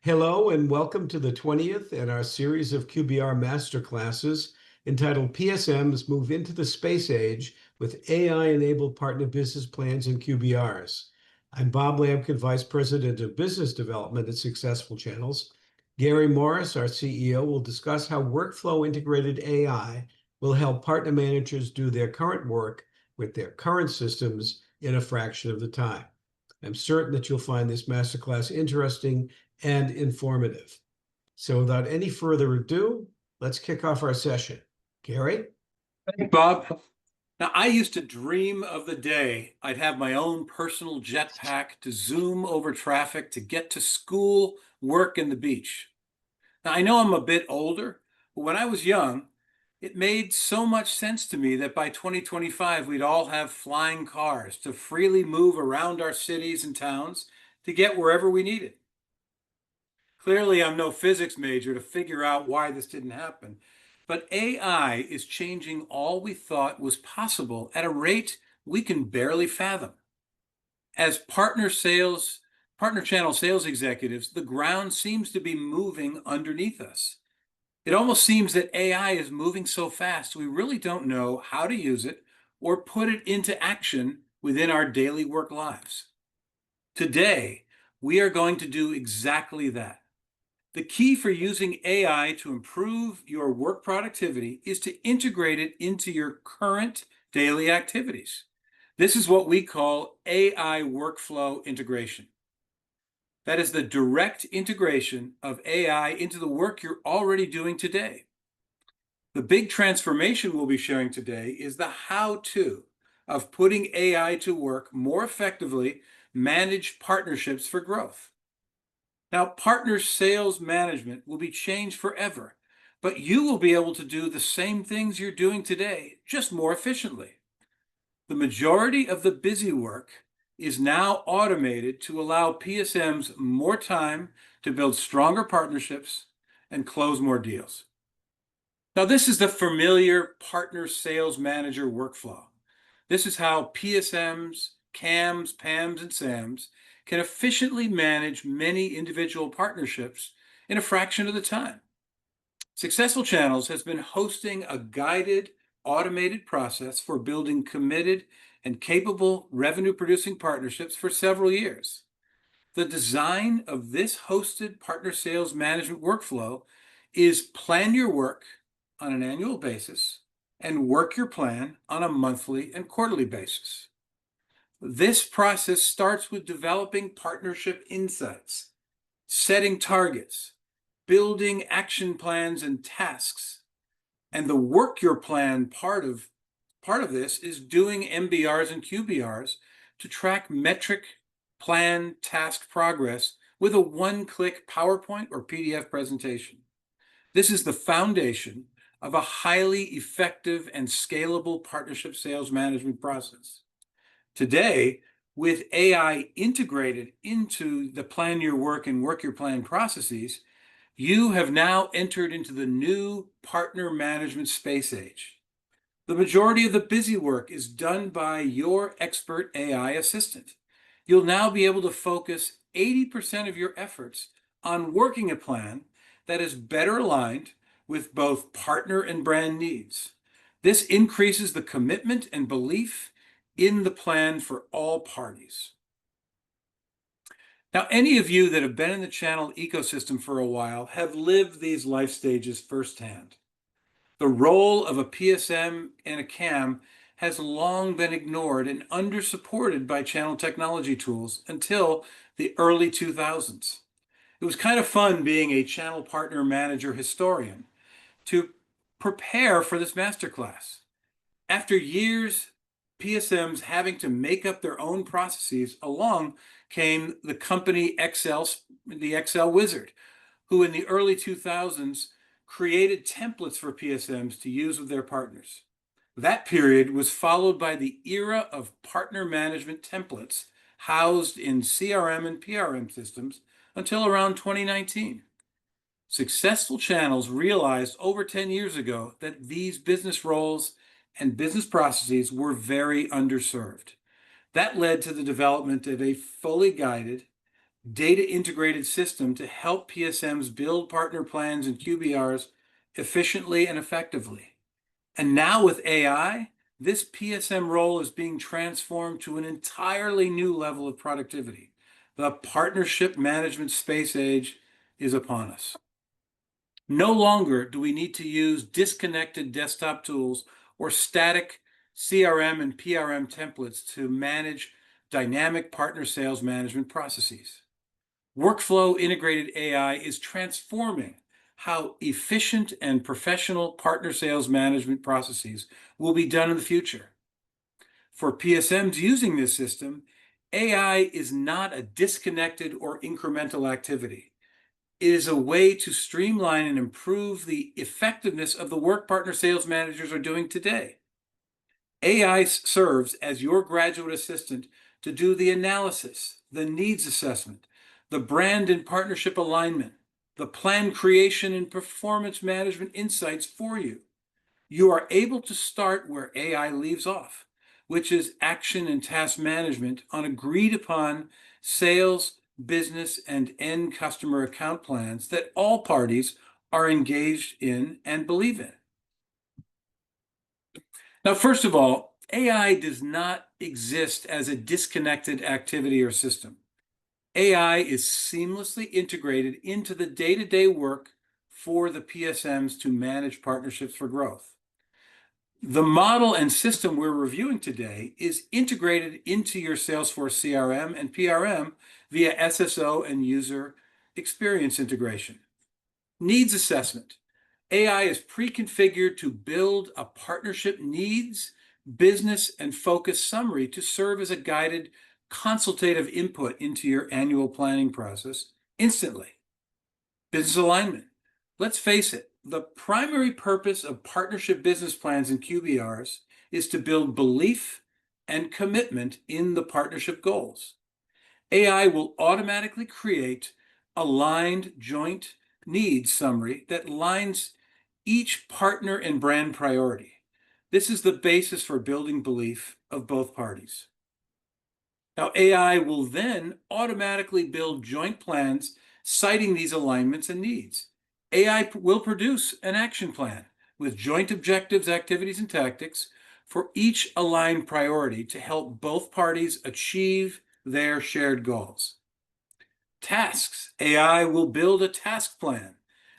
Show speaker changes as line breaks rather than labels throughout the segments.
Hello and welcome to the 20th in our series of QBR Masterclasses entitled PSMs Move into the Space Age with AI-Enabled Partner Business Plans and QBRs. I'm Bob Lampkin, Vice President of Business Development at Successful Channels. Gary Morris, our CEO, will discuss how workflow-integrated AI will help partner managers do their current work with their current systems in a fraction of the time. I'm certain that you'll find this masterclass interesting and informative. So without any further ado, let's kick off our session. Gary?
Thanks, Bob. Now, I used to dream of the day I'd have my own personal jetpack to zoom over traffic to get to school, work, and the beach. Now, I know I'm a bit older, but when I was young, it made so much sense to me that by 2025, we'd all have flying cars to freely move around our cities and towns to get wherever we needed. Clearly, I'm no physics major to figure out why this didn't happen, but AI is changing all we thought was possible at a rate we can barely fathom. As partner channel sales executives, the ground seems to be moving underneath us. It almost seems that AI is moving so fast, we really don't know how to use it or put it into action within our daily work lives. Today, we are going to do exactly that. The key for using AI to improve your work productivity is to integrate it into your current daily activities. This is what we call AI workflow integration. That is the direct integration of AI into the work you're already doing today. The big transformation we'll be sharing today is the how-to of putting AI to work more effectively, manage partnerships for growth. Now, partner sales management will be changed forever, but you will be able to do the same things you're doing today, just more efficiently. The majority of the busy work is now automated to allow PSMs more time to build stronger partnerships and close more deals. Now, this is the familiar partner sales manager workflow. This is how PSMs, CAMs, PAMs, and SAMs can efficiently manage many individual partnerships in a fraction of the time. Successful Channels has been hosting a guided, automated process for building committed and capable revenue-producing partnerships for several years. The design of this hosted partner sales management workflow is plan your work on an annual basis and work your plan on a monthly and quarterly basis. This process starts with developing partnership insights, setting targets, building action plans and tasks. And the work your plan part of this is doing MBRs and QBRs to track metric plan task progress with a one-click PowerPoint or PDF presentation. This is the foundation of a highly effective and scalable partnership sales management process. Today, with AI integrated into the plan your work and work your plan processes, you have now entered into the new partner management space age. The majority of the busy work is done by your expert AI assistant. You'll now be able to focus 80% of your efforts on working a plan that is better aligned with both partner and brand needs. This increases the commitment and belief in the plan for all parties. Now, any of you that have been in the channel ecosystem for a while have lived these life stages firsthand. The role of a PSM and a CAM has long been ignored and under-supported by channel technology tools until the early 2000s. It was kind of fun being a channel partner manager historian to prepare for this masterclass. After years, PSMs having to make up their own processes, along came the company the Excel wizard, who in the early 2000s created templates for PSMs to use with their partners. That period was followed by the era of partner management templates housed in CRM and PRM systems until around 2019. Successful Channels realized over 10 years ago that these business roles and business processes were very underserved. That led to the development of a fully guided, data integrated system to help PSMs build partner plans and QBRs efficiently and effectively. And now with AI, this PSM role is being transformed to an entirely new level of productivity. The partnership management space age is upon us. No longer do we need to use disconnected desktop tools or static CRM and PRM templates to manage dynamic partner sales management processes. Workflow integrated AI is transforming how efficient and professional partner sales management processes will be done in the future. For PSMs using this system, AI is not a disconnected or incremental activity. It is a way to streamline and improve the effectiveness of the work partner sales managers are doing today. AI serves as your graduate assistant to do the analysis, the needs assessment, the brand and partnership alignment, the plan creation and performance management insights for you. You are able to start where AI leaves off, which is action and task management on agreed upon sales, business, and end customer account plans that all parties are engaged in and believe in. Now, first of all, AI does not exist as a disconnected activity or system. AI is seamlessly integrated into the day-to-day work for the PSMs to manage partnerships for growth. The model and system we're reviewing today is integrated into your Salesforce CRM and PRM via SSO and user experience integration. Needs assessment. AI is pre-configured to build a partnership needs, business, and focus summary to serve as a guided consultative input into your annual planning process instantly. Business alignment. Let's face it, the primary purpose of partnership business plans and QBRs is to build belief and commitment in the partnership goals. AI will automatically create aligned joint needs summary that aligns each partner and brand priority. This is the basis for building belief of both parties. Now, AI will then automatically build joint plans citing these alignments and needs. AI will produce an action plan with joint objectives, activities, and tactics for each aligned priority to help both parties achieve their shared goals. Tasks. AI will build a task plan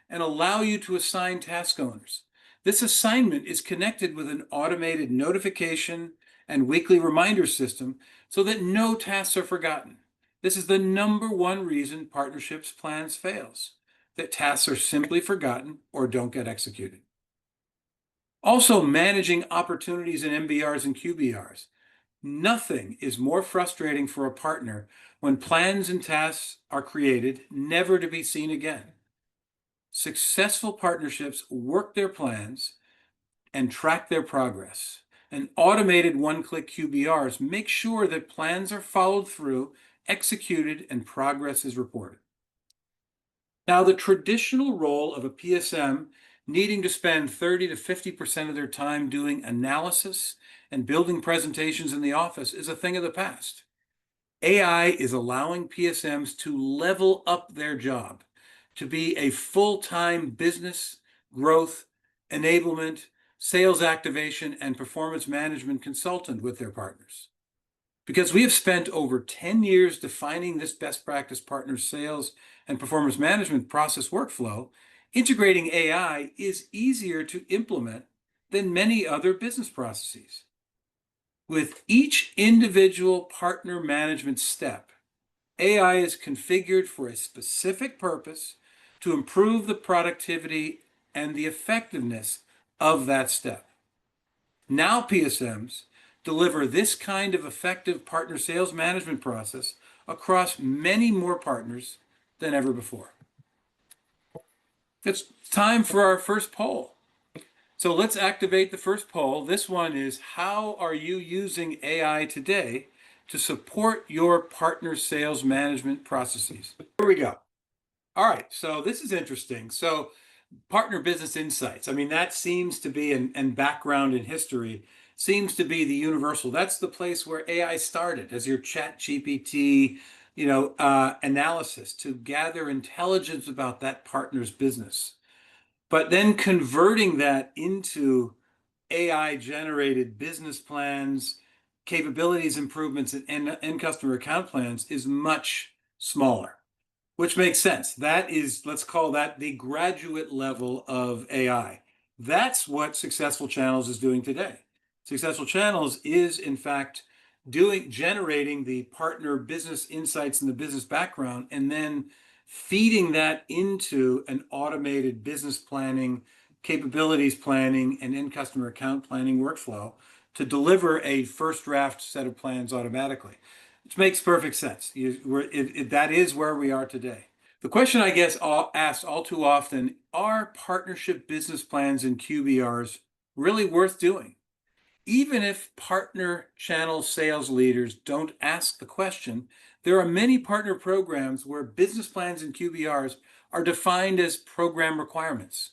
and allow you to assign task owners. This assignment is connected with an automated notification and weekly reminder system so that no tasks are forgotten. This is the number one reason partnerships plans fails, that tasks are simply forgotten or don't get executed. Also, managing opportunities in MBRs and QBRs. Nothing is more frustrating for a partner when plans and tasks are created, never to be seen again. Successful partnerships work their plans and track their progress. And automated one-click QBRs make sure that plans are followed through, executed, and progress is reported. Now, the traditional role of a PSM needing to spend 30 to 50% of their time doing analysis and building presentations in the office is a thing of the past. AI is allowing PSMs to level up their job to be a full-time business growth, enablement, sales activation, and performance management consultant with their partners. Because we have spent over 10 years defining this best practice partner sales and performance management process workflow, integrating AI is easier to implement than many other business processes. With each individual partner management step, AI is configured for a specific purpose to improve the productivity and the effectiveness of that step. Now PSMs deliver this kind of effective partner sales management process across many more partners than ever before. It's time for our first poll. So let's activate the first poll. This one is, how are you using AI today to support your partner sales management processes? Here we go. All right, so this is interesting. So partner business insights, I mean, that seems to be, and background in history, seems to be the universal. That's the place where AI started as your ChatGPT, analysis to gather intelligence about that partner's business, but then converting that into AI-generated business plans, capabilities improvements, and customer account plans is much smaller, which makes sense. That is, let's call that the graduate level of AI. That's what Successful Channels is doing today. Successful Channels is, in fact, generating the partner business insights and the business background, and then feeding that into an automated business planning, capabilities planning, and end customer account planning workflow to deliver a first draft set of plans automatically, which makes perfect sense. That is where we are today. The question I guess asked all too often, are partnership business plans and QBRs really worth doing? Even if partner channel sales leaders don't ask the question, there are many partner programs where business plans and QBRs are defined as program requirements.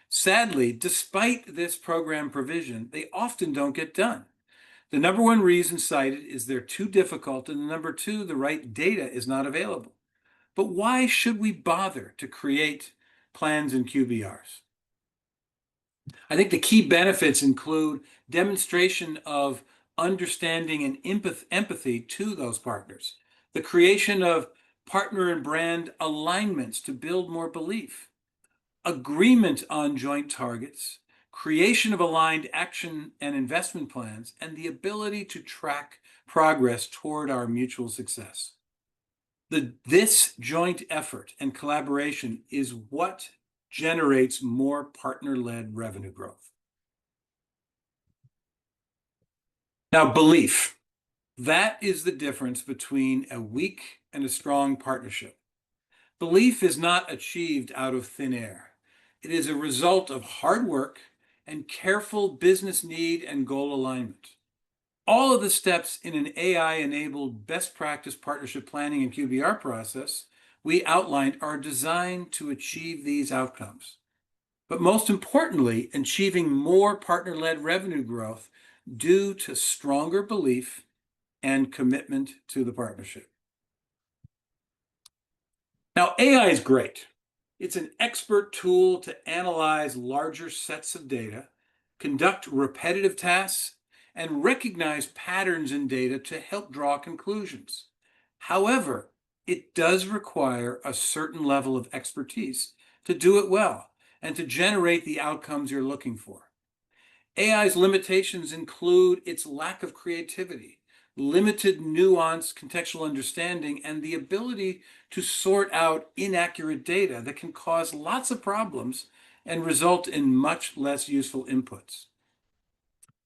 Sadly, despite this program provision, they often don't get done. The number one reason cited is they're too difficult, and the number two, the right data is not available. But why should we bother to create plans and QBRs? I think the key benefits include demonstration of understanding and empathy to those partners, the creation of partner and brand alignments to build more belief, agreement on joint targets, creation of aligned action and investment plans, and the ability to track progress toward our mutual success. This joint effort and collaboration is what generates more partner-led revenue growth. Now, belief. That is the difference between a weak and a strong partnership. Belief is not achieved out of thin air. It is a result of hard work and careful business need and goal alignment. All of the steps in an AI-enabled best practice partnership planning and QBR process we outlined are designed to achieve these outcomes. But most importantly, achieving more partner-led revenue growth due to stronger belief and commitment to the partnership. Now, AI is great. It's an expert tool to analyze larger sets of data, conduct repetitive tasks, and recognize patterns in data to help draw conclusions. However, it does require a certain level of expertise to do it well and to generate the outcomes you're looking for. AI's limitations include its lack of creativity, limited nuanced contextual understanding, and the ability to sort out inaccurate data that can cause lots of problems and result in much less useful inputs.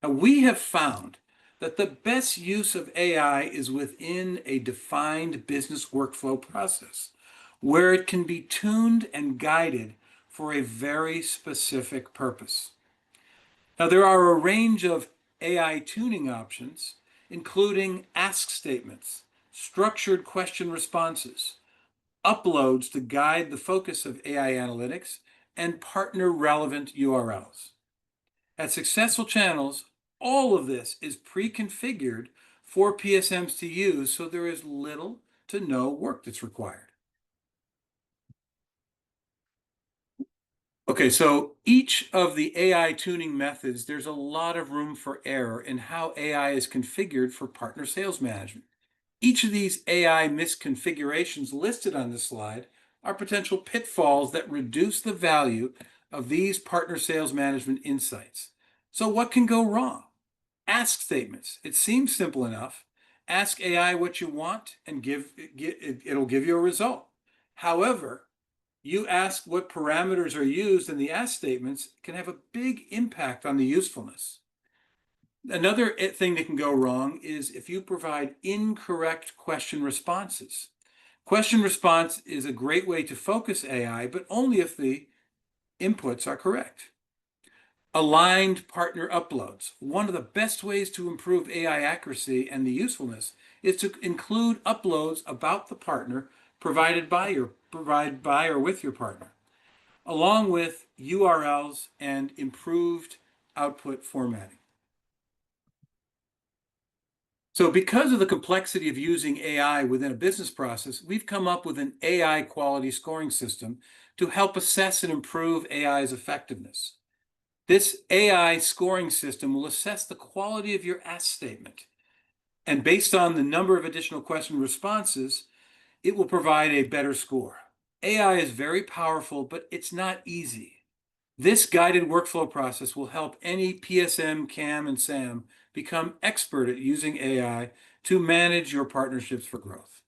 Now, we have found that the best use of AI is within a defined business workflow process, where it can be tuned and guided for a very specific purpose. Now, there are a range of AI tuning options, including ask statements, structured question responses, uploads to guide the focus of AI analytics, and partner-relevant URLs. At Successful Channels, all of this is pre-configured for PSMs to use, so there is little to no work that's required. Okay, so each of the AI tuning methods, there's a lot of room for error in how AI is configured for partner sales management. Each of these AI misconfigurations listed on this slide are potential pitfalls that reduce the value of these partner sales management insights. So what can go wrong? Ask statements. It seems simple enough. Ask AI what you want and it'll give you a result. However, you ask what parameters are used in the ask statements can have a big impact on the usefulness. Another thing that can go wrong is if you provide incorrect question responses. Question response is a great way to focus AI, but only if the inputs are correct. Aligned partner uploads. One of the best ways to improve AI accuracy and the usefulness is to include uploads about the partner provided by or with your partner, along with URLs and improved output formatting. So because of the complexity of using AI within a business process, we've come up with an AI quality scoring system to help assess and improve AI's effectiveness. This AI scoring system will assess the quality of your ask statement. And based on the number of additional question responses, it will provide a better score. AI is very powerful, but it's not easy. This guided workflow process will help any PSM, CAM, and SAM become expert at using AI to manage your partnerships for growth.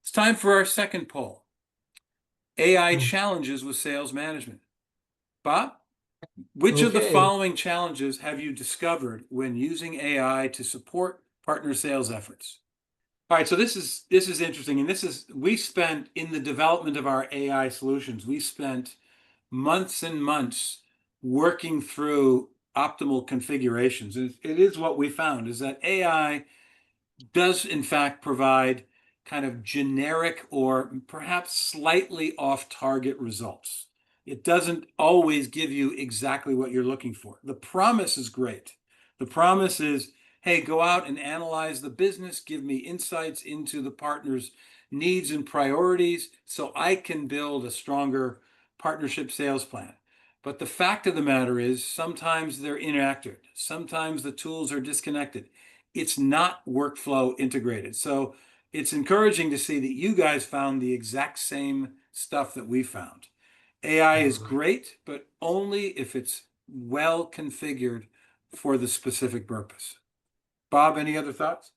It's time for our second poll. AI challenges with sales management. Bob, which of the
Okay.
following challenges have you discovered when using AI to support partner sales efforts? All right, so this is interesting, and we spent in the development of our AI solutions, we spent months and months working through optimal configurations. And it is what we found is that AI does in fact provide kind of generic or perhaps slightly off target results. It doesn't always give you exactly what you're looking for. The promise is great. The promise is, hey, go out and analyze the business, give me insights into the partner's needs and priorities so I can build a stronger partnership sales plan. But the fact of the matter is sometimes they're inaccurate. Sometimes the tools are disconnected. It's not workflow integrated. So it's encouraging to see that you guys found the exact same stuff that we found. AI is great, but only if it's well configured for the specific purpose. Bob, any other thoughts?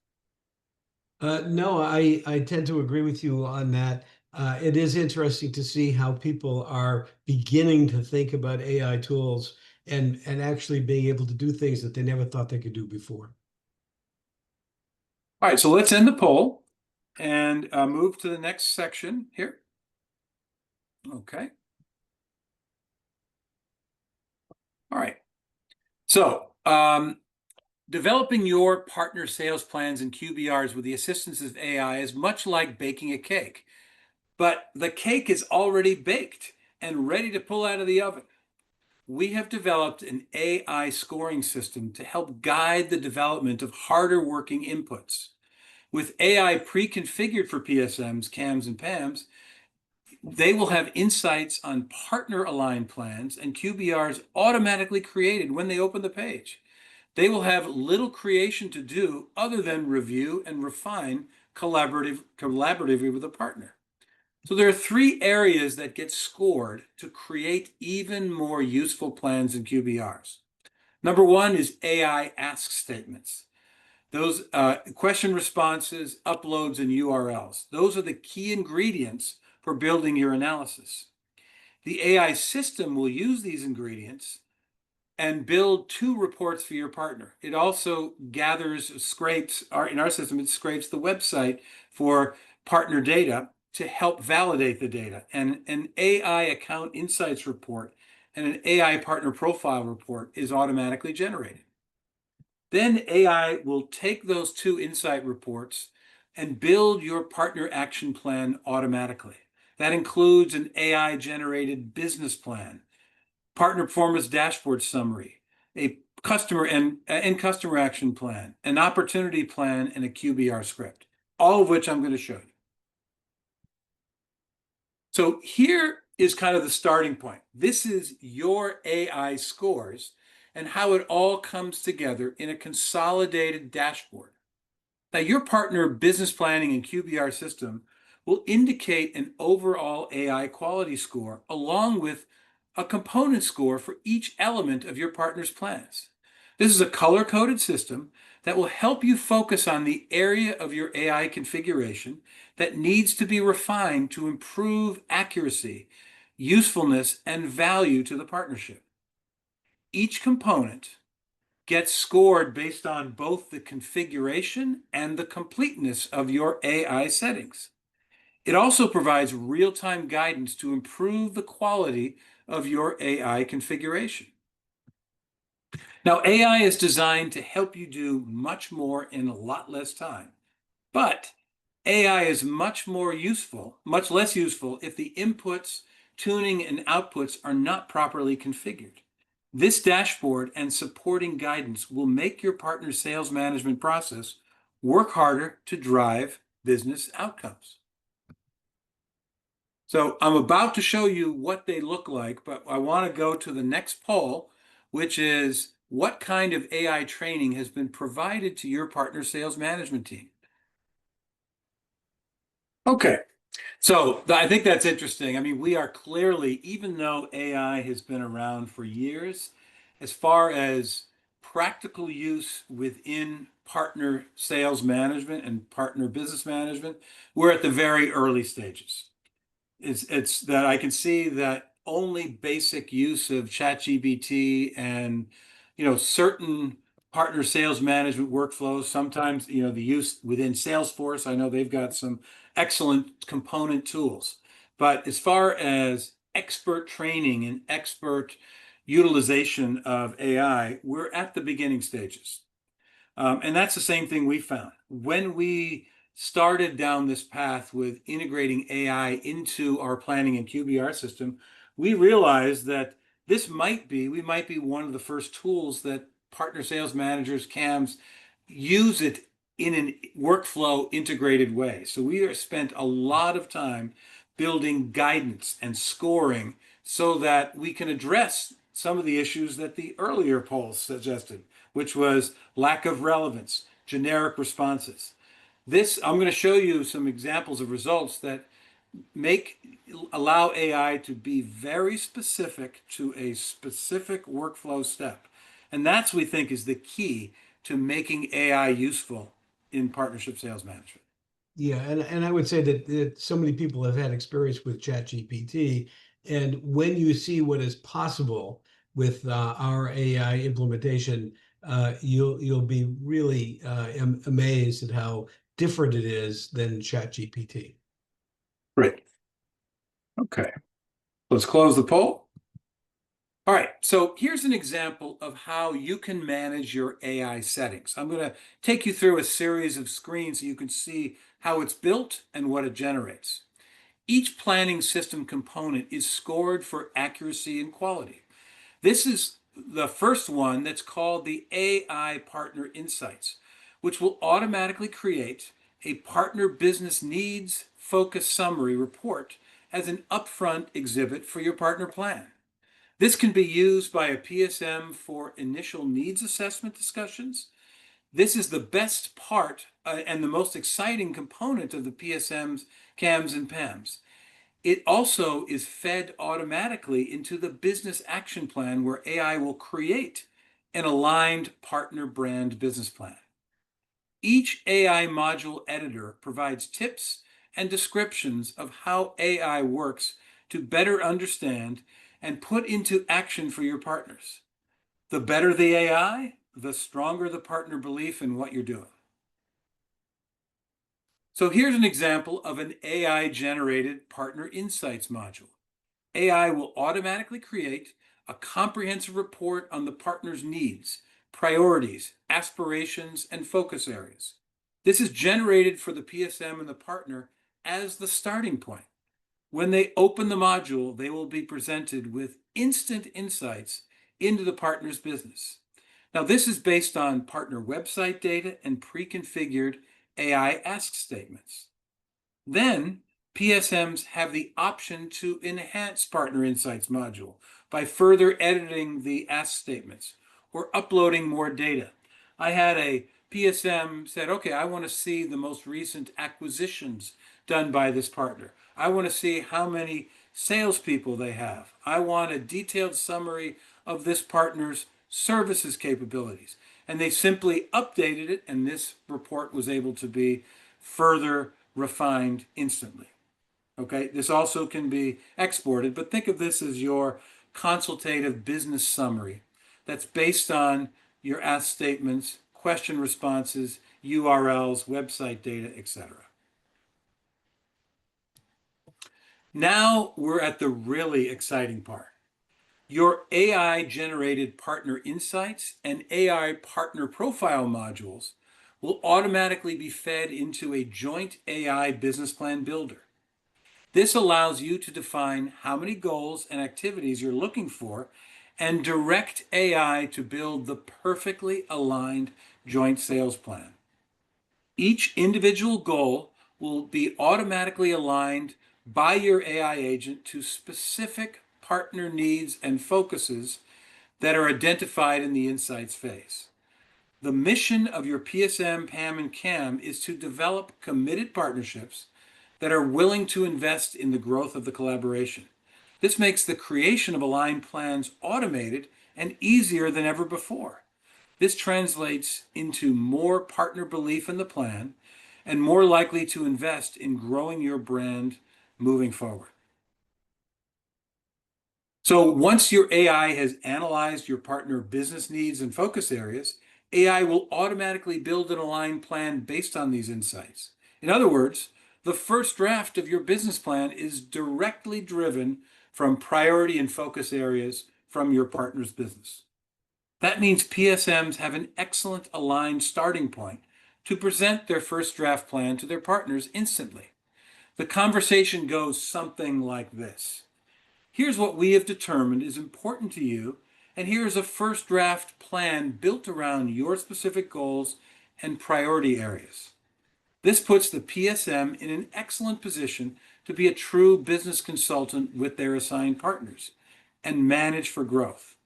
No, I tend to agree with you on that. It is interesting to see how people are beginning to think about AI tools and actually being able to do things that they never thought they could do before.
All right, so let's end the poll and move to the next section here. Okay. All right. So developing your partner sales plans and QBRs with the assistance of AI is much like baking a cake, but the cake is already baked and ready to pull out of the oven. We have developed an AI scoring system to help guide the development of harder working inputs. With AI pre-configured for PSMs, CAMs, and PAMs, they will have insights on partner aligned plans and QBRs automatically created when they open the page. They will have little creation to do other than review and refine collaboratively with a partner. So there are three areas that get scored to create even more useful plans and QBRs. Number one is AI ask statements. Those question responses, uploads, and URLs. Those are the key ingredients for building your analysis. The AI system will use these ingredients and build two reports for your partner. It also scrapes, in our system, it scrapes the website for partner data to help validate the data. And an AI account insights report and an AI partner profile report is automatically generated. Then AI will take those two insight reports and build your partner action plan automatically. That includes an AI generated business plan, partner performance dashboard summary, a customer and customer action plan, an opportunity plan, and a QBR script, all of which I'm going to show you. So here is kind of the starting point. This is your AI scores and how it all comes together in a consolidated dashboard. Now, your partner business planning and QBR system will indicate an overall AI quality score along with a component score for each element of your partner's plans. This is a color-coded system that will help you focus on the area of your AI configuration that needs to be refined to improve accuracy, usefulness, and value to the partnership. Each component gets scored based on both the configuration and the completeness of your AI settings. It also provides real-time guidance to improve the quality of your AI configuration. Now, AI is designed to help you do much more in a lot less time, but AI is much less useful if the inputs, tuning, and outputs are not properly configured. This dashboard and supporting guidance will make your partner's sales management process work harder to drive business outcomes. So I'm about to show you what they look like, but I want to go to the next poll, which is what kind of AI training has been provided to your partner sales management team? Okay, so I think that's interesting. I mean, we are clearly, even though AI has been around for years, as far as practical use within partner sales management and partner business management, we're at the very early stages. It's that I can see that only basic use of ChatGPT and certain partner sales management workflows. Sometimes the use within Salesforce. I know they've got some excellent component tools, but as far as expert training and expert utilization of AI, we're at the beginning stages. And that's the same thing we found. When we started down this path with integrating AI into our planning and QBR system, we realized that we might be one of the first tools that partner sales managers, CAMs, use it in a workflow integrated way. So we have spent a lot of time building guidance and scoring so that we can address some of the issues that the earlier polls suggested, which was lack of relevance, generic responses. I'm going to show you some examples of results that allow AI to be very specific to a specific workflow step. And that's, we think, is the key to making AI useful in partnership sales management.
Yeah, and I would say that so many people have had experience with ChatGPT, and when you see what is possible with our AI implementation, you'll be really amazed at how different it is than ChatGPT.
Great. Okay. Let's close the poll. All right, so here's an example of how you can manage your AI settings. I'm going to take you through a series of screens so you can see how it's built and what it generates. Each planning system component is scored for accuracy and quality. This is the first one that's called the AI Partner Insights, which will automatically create a partner business needs focus summary report as an upfront exhibit for your partner plan. This can be used by a PSM for initial needs assessment discussions. This is the best part and the most exciting component of the PSMs, CAMs, and PAMs. It also is fed automatically into the business action plan where AI will create an aligned partner brand business plan. Each AI module editor provides tips and descriptions of how AI works to better understand and put into action for your partners. The better the AI, the stronger the partner belief in what you're doing. So here's an example of an AI-generated Partner Insights module. AI will automatically create a comprehensive report on the partner's needs, priorities, aspirations, and focus areas. This is generated for the PSM and the partner as the starting point. When they open the module, they will be presented with instant insights into the partner's business. Now, this is based on partner website data and pre-configured AI ask statements. Then, PSMs have the option to enhance Partner Insights module by further editing the ask statements or uploading more data. I had a PSM said, okay, I want to see the most recent acquisitions done by this partner. I want to see how many salespeople they have. I want a detailed summary of this partner's services capabilities. And they simply updated it, and this report was able to be further refined instantly. Okay, this also can be exported, but think of this as your consultative business summary that's based on your ask statements, question responses, URLs, website data, etc. Now we're at the really exciting part. Your AI-generated partner insights and AI partner profile modules will automatically be fed into a joint AI business plan builder. This allows you to define how many goals and activities you're looking for and direct AI to build the perfectly aligned joint sales plan. Each individual goal will be automatically aligned by your AI agent to specific partner needs and focuses that are identified in the insights phase. The mission of your PSM, PAM, and CAM is to develop committed partnerships that are willing to invest in the growth of the collaboration. This makes the creation of aligned plans automated and easier than ever before. This translates into more partner belief in the plan and more likely to invest in growing your brand moving forward. So once your AI has analyzed your partner business needs and focus areas, AI will automatically build an aligned plan based on these insights. In other words, the first draft of your business plan is directly driven from priority and focus areas from your partner's business. That means PSMs have an excellent aligned starting point to present their first draft plan to their partners instantly. The conversation goes something like this. Here's what we have determined is important to you, and here's a first draft plan built around your specific goals and priority areas. This puts the PSM in an excellent position to be a true business consultant with their assigned partners and manage for growth.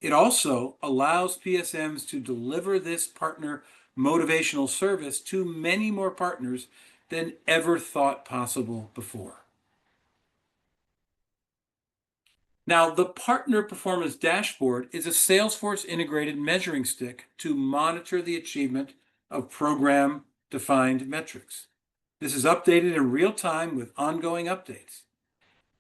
It also allows PSMs to deliver this partner motivational service to many more partners than ever thought possible before. Now, the Partner Performance Dashboard is a Salesforce integrated measuring stick to monitor the achievement of program-defined metrics. This is updated in real time with ongoing updates.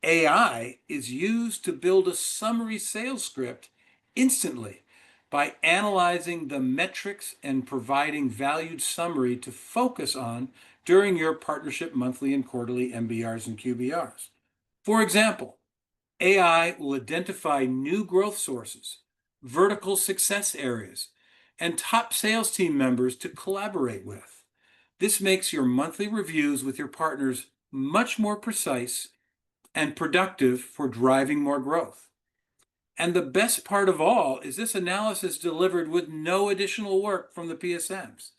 AI is used to build a summary sales script instantly by analyzing the metrics and providing valued summary to focus on during your partnership monthly and quarterly MBRs and QBRs. For example, AI will identify new growth sources, vertical success areas, and top sales team members to collaborate with. This makes your monthly reviews with your partners much more precise and productive for driving more growth. And the best part of all is this analysis delivered with no additional work from the PSMs.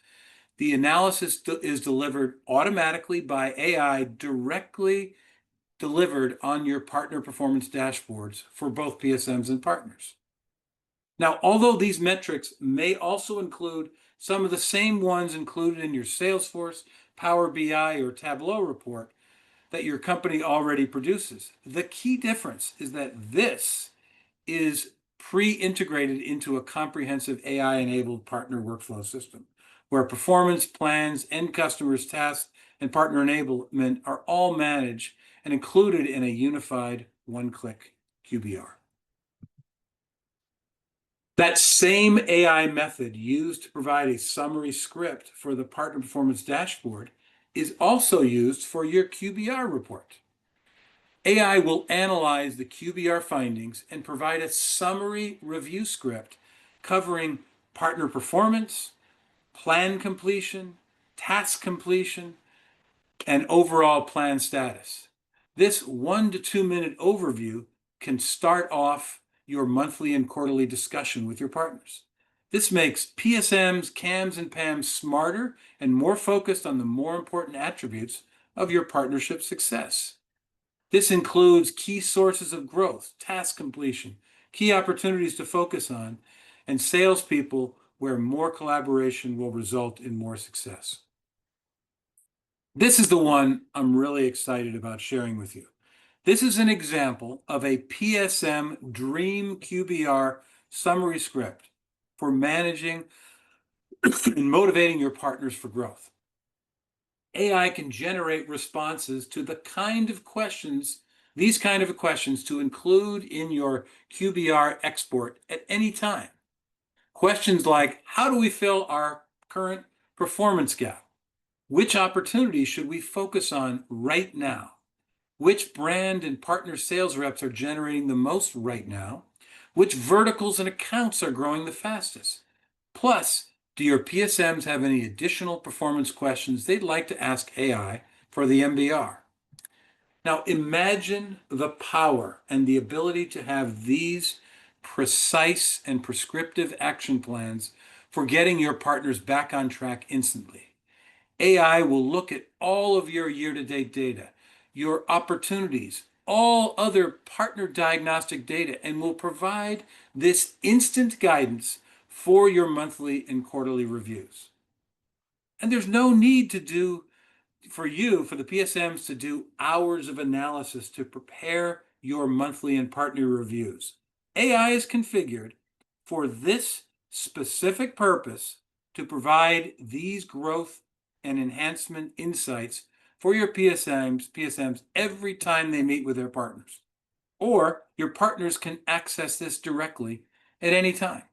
The analysis is delivered automatically by AI directly delivered on your partner performance dashboards for both PSMs and partners. Now, although these metrics may also include some of the same ones included in your Salesforce, Power BI, or Tableau report that your company already produces, the key difference is that this is pre-integrated into a comprehensive AI-enabled partner workflow system, where performance plans, end customers, tasks, and partner enablement are all managed and included in a unified one-click QBR. That same AI method used to provide a summary script for the partner performance dashboard is also used for your QBR report. AI will analyze the QBR findings and provide a summary review script covering partner performance, plan completion, task completion, and overall plan status. This 1 to 2 minute overview can start off your monthly and quarterly discussion with your partners. This makes PSMs, CAMs, and PAMs smarter and more focused on the more important attributes of your partnership success. This includes key sources of growth, task completion, key opportunities to focus on, and salespeople where more collaboration will result in more success. This is the one I'm really excited about sharing with you. This is an example of a PSM Dream QBR summary script for managing and motivating your partners for growth. AI can generate responses to these kind of questions to include in your QBR export at any time. Questions like, how do we fill our current performance gap? Which opportunities should we focus on right now? Which brand and partner sales reps are generating the most right now? Which verticals and accounts are growing the fastest? Plus, do your PSMs have any additional performance questions they'd like to ask AI for the MBR? Now, imagine the power and the ability to have these precise and prescriptive action plans for getting your partners back on track instantly. AI will look at all of your year-to-date data, your opportunities, all other partner diagnostic data, and will provide this instant guidance for your monthly and quarterly reviews. And there's no need for the PSMs to do hours of analysis to prepare your monthly and partner reviews. AI is configured for this specific purpose to provide these growth and enhancement insights for your PSMs every time they meet with their partners. Or your partners can access this directly at any time.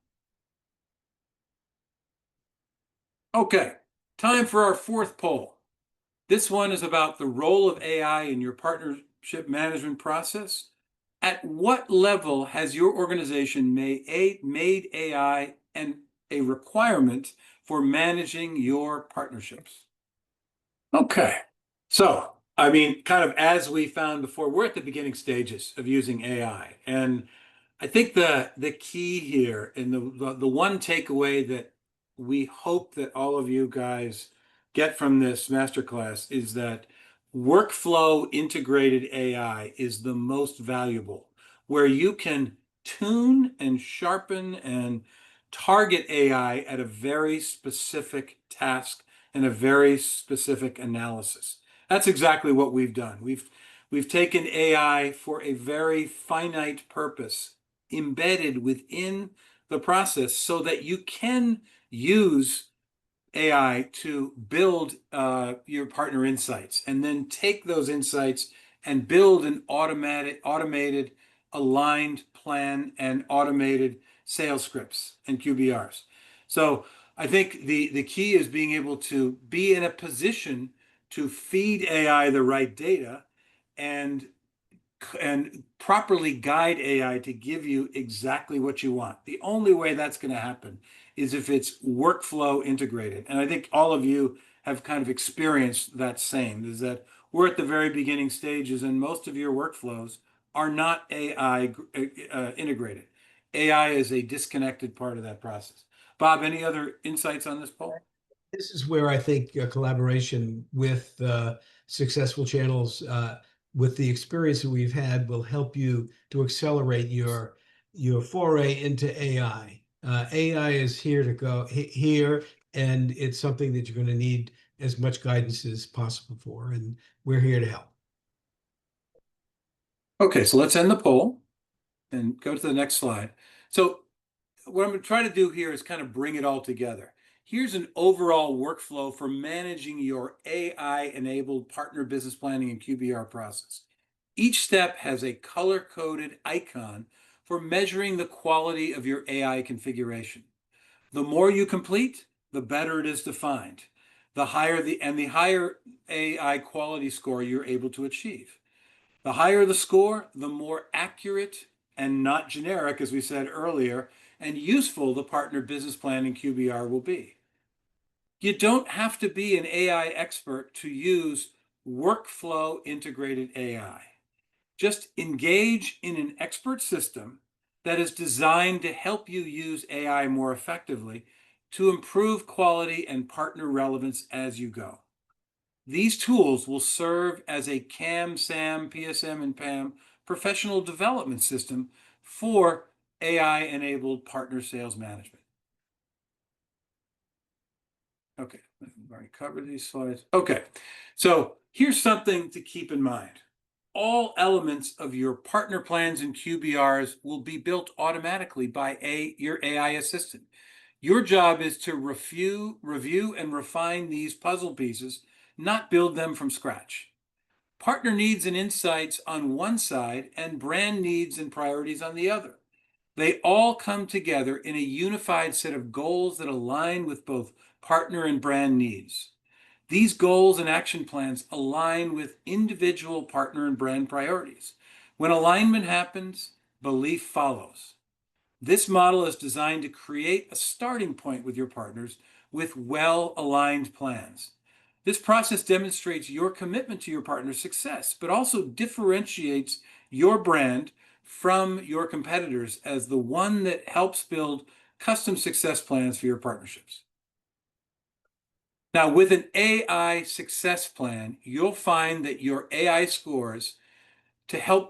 Okay, time for our fourth poll. This one is about the role of AI in your partnership management process. At what level has your organization made AI a requirement for managing your partnerships? Okay, so kind of as we found before, we're at the beginning stages of using AI, and I think the key here and the one takeaway that we hope that all of you guys get from this masterclass is that workflow integrated AI is the most valuable, where you can tune and sharpen and target AI at a very specific task and a very specific analysis. That's exactly what we've done. We've taken AI for a very finite purpose embedded within the process so that you can use AI to build your partner insights and then take those insights and build an automated, aligned plan and automated sales scripts and QBRs. So I think the key is being able to be in a position to feed AI the right data and properly guide AI to give you exactly what you want. The only way that's going to happen is if it's workflow integrated. And I think all of you have kind of experienced that same, is that we're at the very beginning stages and most of your workflows are not AI integrated. AI is a disconnected part of that process. Bob, any other insights on this poll?
This is where I think collaboration with successful channels, with the experience that we've had, will help you to accelerate your foray into AI. AI is here to go here, and it's something that you're going to need as much guidance as possible for, and we're here to help.
Okay, so let's end the poll and go to the next slide. So what I'm going to try to do here is kind of bring it all together. Here's an overall workflow for managing your AI-enabled partner business planning and QBR process. Each step has a color-coded icon for measuring the quality of your AI configuration. The more you complete, the better it is defined. The higher the higher AI quality score you're able to achieve. The higher the score, the more accurate and not generic, as we said earlier, and useful the partner business plan and QBR will be. You don't have to be an AI expert to use workflow integrated AI. Just engage in an expert system that is designed to help you use AI more effectively to improve quality and partner relevance as you go. These tools will serve as a CAM, SAM, PSM, and PAM professional development system for AI-enabled partner sales management. Okay, I've already covered these slides. Okay, so here's something to keep in mind. All elements of your partner plans and QBRs will be built automatically by your AI assistant. Your job is to review and refine these puzzle pieces, not build them from scratch. Partner needs and insights on one side and brand needs and priorities on the other. They all come together in a unified set of goals that align with both partner and brand needs. These goals and action plans align with individual partner and brand priorities. When alignment happens, belief follows. This model is designed to create a starting point with your partners with well-aligned plans. This process demonstrates your commitment to your partner's success, but also differentiates your brand from your competitors as the one that helps build custom success plans for your partnerships. Now, with an AI success plan, you'll find that your AI scores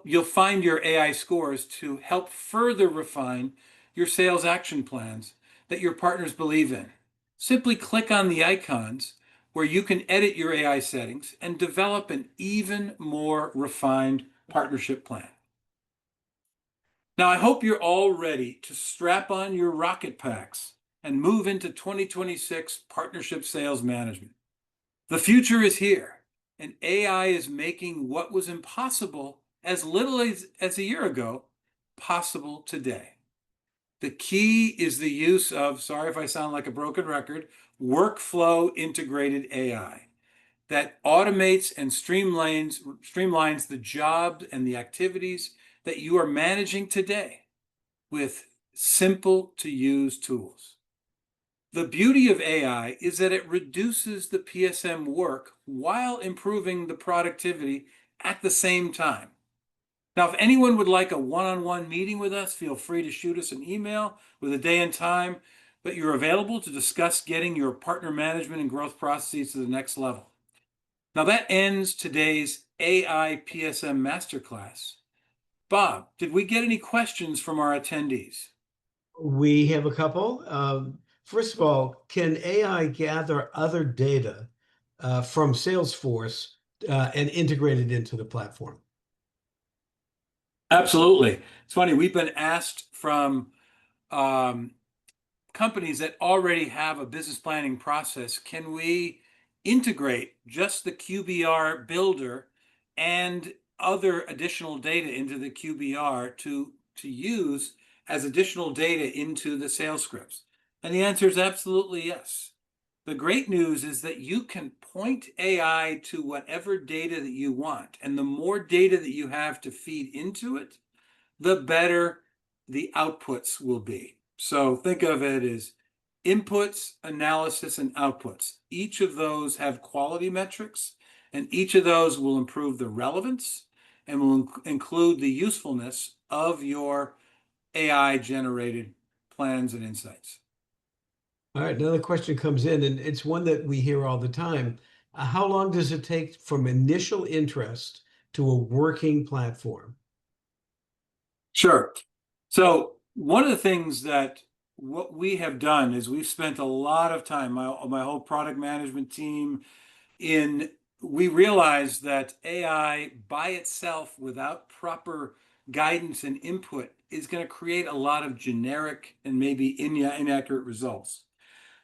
you'll find your AI scores to help further refine your sales action plans that your partners believe in. Simply click on the icons where you can edit your AI settings and develop an even more refined partnership plan. Now, I hope you're all ready to strap on your rocket packs and move into 2026 partnership sales management. The future is here, and AI is making what was impossible as little as a year ago possible today. The key is the use of, sorry if I sound like a broken record, workflow integrated AI that automates and streamlines the jobs and the activities that you are managing today with simple to use tools. The beauty of AI is that it reduces the PSM work while improving the productivity at the same time. Now, if anyone would like a one-on-one meeting with us, feel free to shoot us an email with a day and time, but you're available to discuss getting your partner management and growth processes to the next level. Now, that ends today's AI PSM Masterclass. Bob, did we get any questions from our attendees?
We have a couple. First of all, can AI gather other data from Salesforce and integrate it into the platform?
Absolutely. It's funny, we've been asked from companies that already have a business planning process, can we integrate just the QBR builder and other additional data into the QBR to use as additional data into the sales scripts? And the answer is absolutely yes. The great news is that you can point AI to whatever data that you want. And the more data that you have to feed into it, the better the outputs will be. So think of it as inputs, analysis, and outputs. Each of those have quality metrics, and each of those will improve the relevance and will include the usefulness of your AI generated plans and insights.
All right, another question comes in, and it's one that we hear all the time. How long does it take from initial interest to a working platform?
Sure. So one of the things that what we have done is we've spent a lot of time, my whole product management team, we realized that AI by itself without proper guidance and input is going to create a lot of generic and maybe inaccurate results.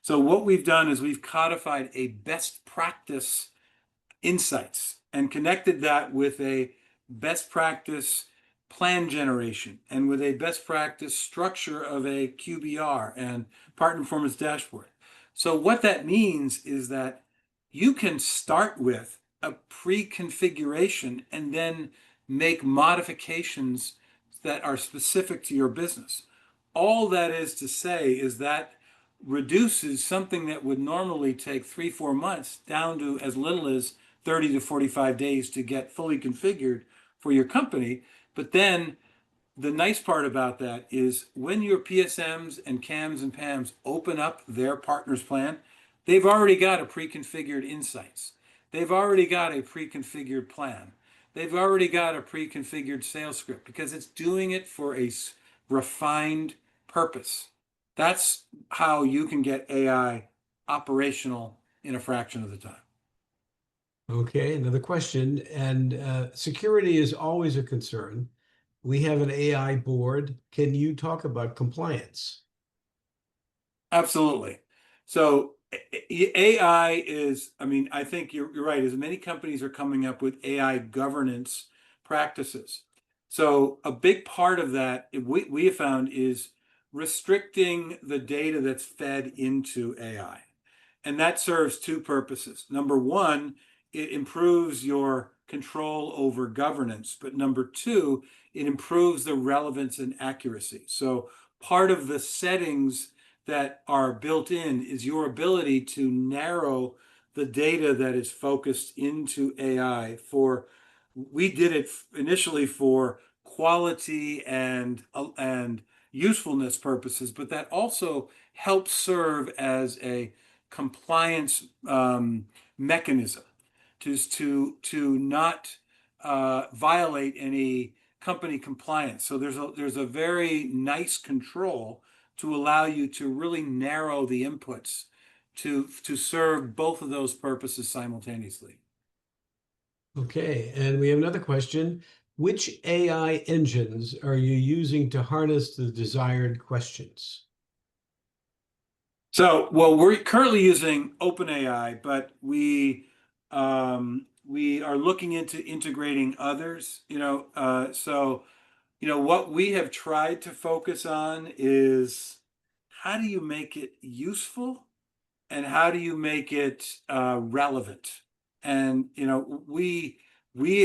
So what we've done is we've codified a best practice insights and connected that with a best practice plan generation and with a best practice structure of a QBR and partner performance dashboard. So what that means is that you can start with a pre-configuration and then make modifications that are specific to your business. All that is to say is that reduces something that would normally take 3-4 months down to as little as 30 to 45 days to get fully configured for your company. But then the nice part about that is when your PSMs and CAMs and PAMs open up their partner's plan, they've already got a pre-configured insights. They've already got a pre-configured plan. They've already got a pre-configured sales script because it's doing it for a refined purpose. That's how you can get AI operational in a fraction of the time.
Okay, another question. And security is always a concern. We have an AI board. Can you talk about compliance?
Absolutely. So AI is, I mean, I think you're right, as many companies are coming up with AI governance practices. So a big part of that we have found is restricting the data that's fed into AI. And that serves two purposes. Number one, it improves your control over governance. But number two, it improves the relevance and accuracy. So part of the settings that are built in is your ability to narrow the data that is focused into AI we did it initially for quality and usefulness purposes, but that also helps serve as a compliance mechanism to not violate any company compliance. So there's a very nice control to allow you to really narrow the inputs to serve both of those purposes simultaneously.
Okay, and we have another question. Which AI engines are you using to harness the desired questions?
So, well, we're currently using OpenAI, but we are looking into integrating others. What we have tried to focus on is how do you make it useful and how do you make it relevant? And we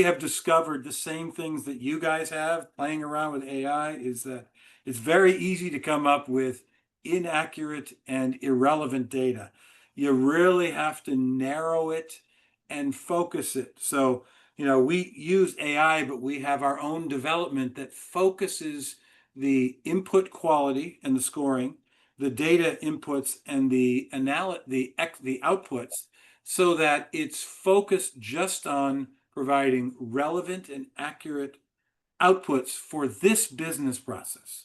have discovered the same things that you guys have playing around with AI is that it's very easy to come up with inaccurate and irrelevant data. You really have to narrow it and focus it. So, we use AI, but we have our own development that focuses the input quality and the scoring, the data inputs and the outputs, so that it's focused just on providing relevant and accurate outputs for this business process.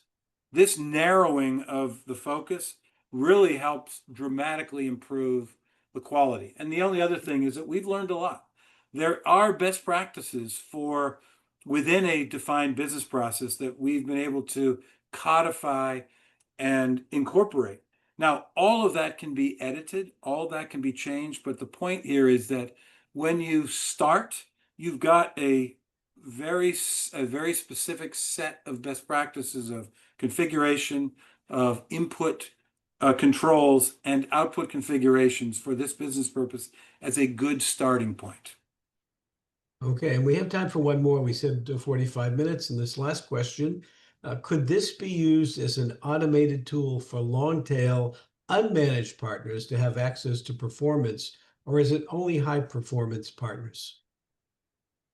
This narrowing of the focus really helps dramatically improve the quality. And the only other thing is that we've learned a lot. There are best practices for within a defined business process that we've been able to codify and incorporate. Now, all of that can be edited, all that can be changed, but the point here is that when you start, you've got a very specific set of best practices of configuration, of input controls, and output configurations for this business purpose as a good starting point.
Okay, and we have time for one more. We said 45 minutes. And this last question, could this be used as an automated tool for long tail, unmanaged partners to have access to performance, or is it only high performance partners?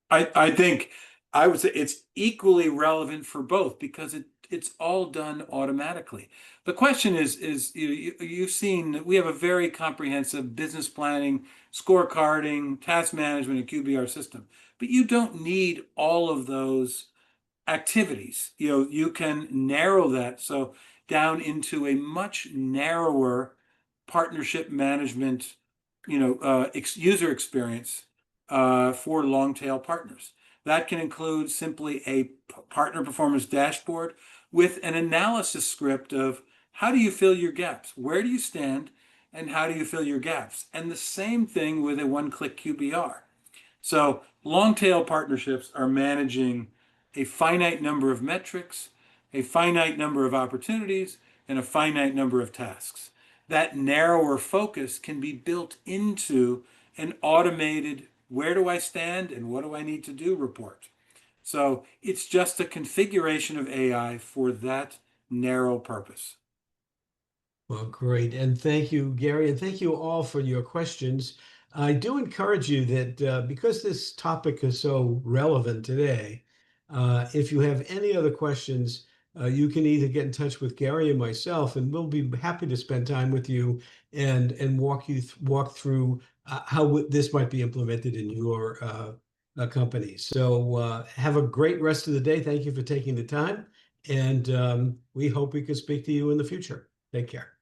I think I would say it's equally relevant for both because it's all done automatically. The question is you've seen that we have a very comprehensive business planning, scorecarding, task management, and QBR system, but you don't need all of those activities. You can narrow that so down into a much narrower partnership management, user experience for long tail partners. That can include simply a partner performance dashboard with an analysis script of how do you fill your gaps, where do you stand, and how do you fill your gaps. And the same thing with a one-click QBR. So long tail partnerships are managing a finite number of metrics, a finite number of opportunities, and a finite number of tasks. That narrower focus can be built into an automated where do I stand and what do I need to do report. So it's just a configuration of AI for that narrow purpose.
Well, great. And thank you, Gary, and thank you all for your questions. I do encourage you that because this topic is so relevant today, if you have any other questions, you can either get in touch with Gary and myself, and we'll be happy to spend time with you and walk through how this might be implemented in your company. So have a great rest of the day. Thank you for taking the time, and we hope we can speak to you in the future. Take care.